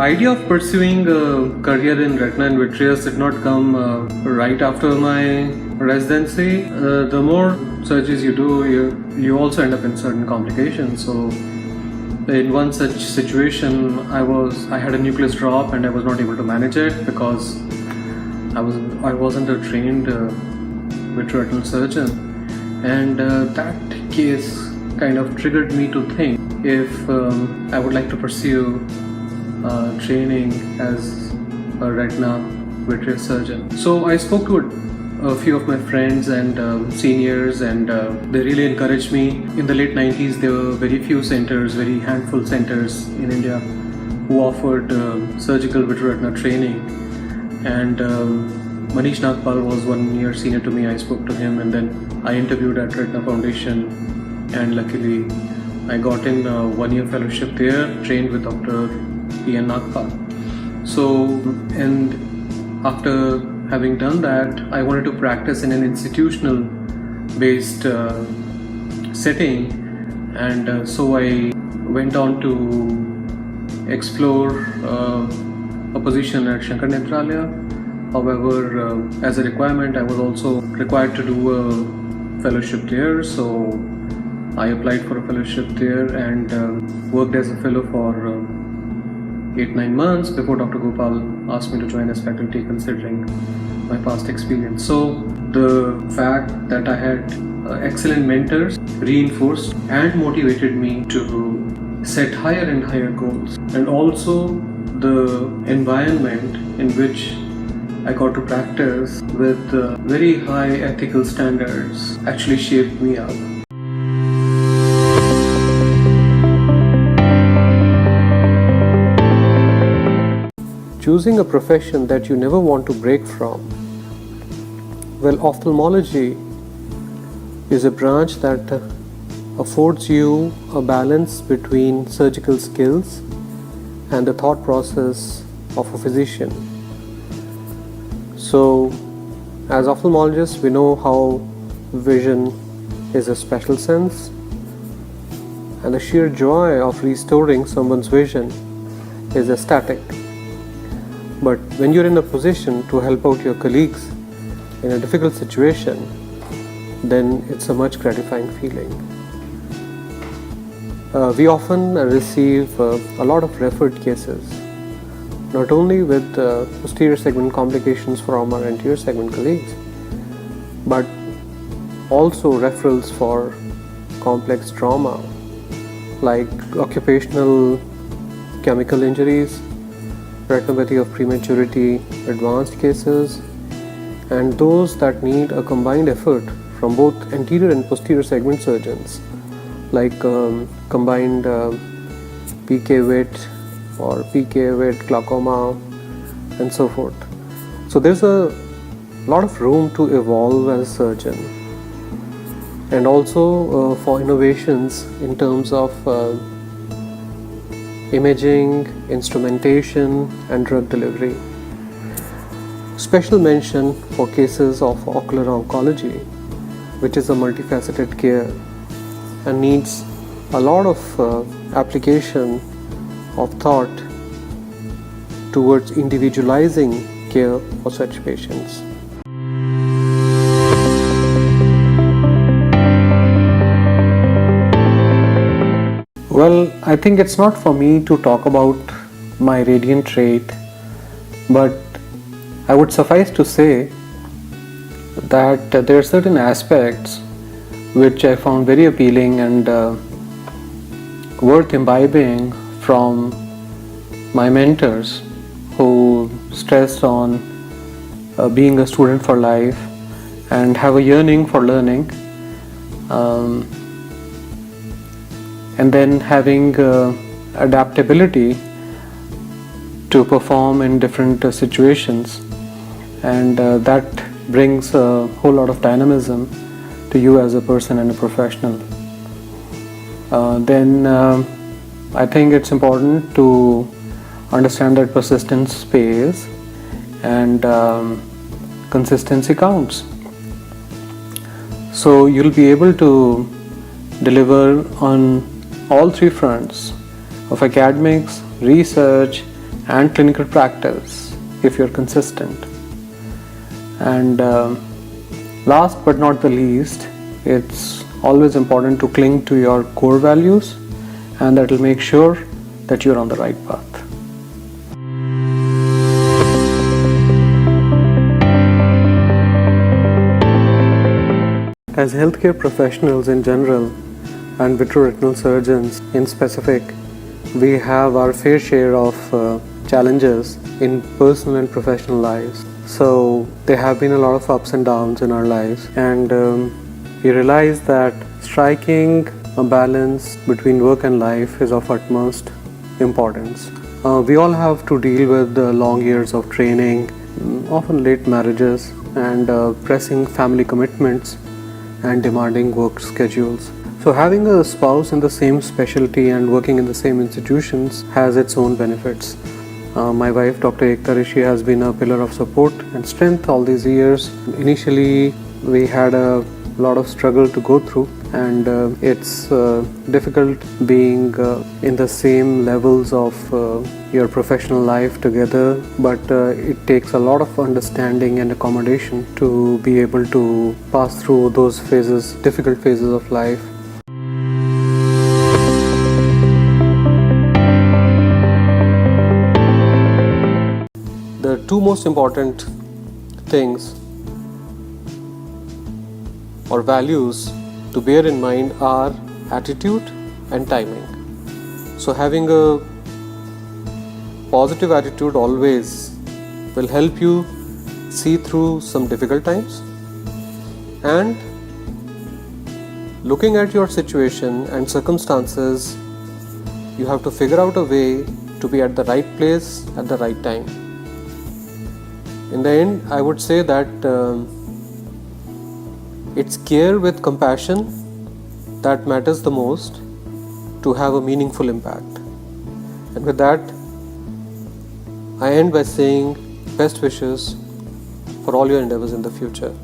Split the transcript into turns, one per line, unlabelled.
idea of pursuing a career in retina and vitreous did not come right after my residency. The more surgeries you do, you also end up in certain complications. So in one such situation, I had a nucleus drop and I was not able to manage it because I wasn't a trained vitreoretinal surgeon, and that case kind of triggered me to think if I would like to pursue training as a retina vitreous surgeon. So I spoke to a few of my friends and seniors, and they really encouraged me. In the late 90s, there were very few centers, very handful centers in India who offered surgical vitreoretina training, and Manish Nagpal was 1 year senior to me. I spoke to him, and then I interviewed at Retina Foundation, and luckily I got in a 1-year fellowship there, trained with Dr. P Nagpal. So, and after having done that, I wanted to practice in an institutional based setting, and so I went on to explore a position at Sankara Nethralaya. However, as a requirement, I was also required to do a fellowship there, so I applied for a fellowship there and worked as a fellow for 8-9 months before Dr. Gopal asked me to join as faculty, considering my past experience. So the fact that I had excellent mentors reinforced and motivated me to set higher and higher goals, and also the environment in which I got to practice with very high ethical standards actually shaped me up. Choosing a profession that you never want to break from. Well, ophthalmology is a branch that affords you a balance between surgical skills and the thought process of a physician. So, as ophthalmologists, we know how vision is a special sense, and the sheer joy of restoring someone's vision is ecstatic. But when you're in a position to help out your colleagues in a difficult situation, then it's a much gratifying feeling. We often receive a lot of referred cases, not only with posterior segment complications from our anterior segment colleagues, but also referrals for complex trauma like occupational chemical injuries, retinopathy of prematurity, advanced cases, and those that need a combined effort from both anterior and posterior segment surgeons, like combined PK-WIT or PK-WIT glaucoma and so forth. So there's a lot of room to evolve as a surgeon, and also for innovations in terms of imaging, instrumentation and drug delivery. Special mention for cases of ocular oncology, which is a multifaceted care and needs a lot of application of thought towards individualizing care for such patients. Well, I think it's not for me to talk about my radiant trait, but I would suffice to say that there are certain aspects which I found very appealing and worth imbibing from my mentors, who stressed on being a student for life and have a yearning for learning, and then having adaptability to perform in different situations, and that brings a whole lot of dynamism to you as a person and a professional. Then I think it's important to understand that persistence pays and consistency counts. So you'll be able to deliver on all three fronts of academics, research and clinical practice if you're consistent. And last but not the least, it's always important to cling to your core values, and that will make sure that you're on the right path. As healthcare professionals in general and vitreoretinal surgeons in specific, we have our fair share of challenges in personal and professional lives. So there have been a lot of ups and downs in our lives, and we realize that striking a balance between work and life is of utmost importance. We all have to deal with the long years of training, often late marriages, and pressing family commitments and demanding work schedules. So having a spouse in the same specialty and working in the same institutions has its own benefits. My wife, Dr. Ekta Rishi, has been a pillar of support and strength all these years. Initially, we had a lot of struggle to go through, and it's difficult being in the same levels of your professional life together, but it takes a lot of understanding and accommodation to be able to pass through those phases, difficult phases of life. The two most important things or values to bear in mind are attitude and timing. So having a positive attitude always will help you see through some difficult times, and looking at your situation and circumstances, you have to figure out a way to be at the right place at the right time. In the end, I would say that it's care with compassion that matters the most to have a meaningful impact. And with that, I end by saying best wishes for all your endeavors in the future.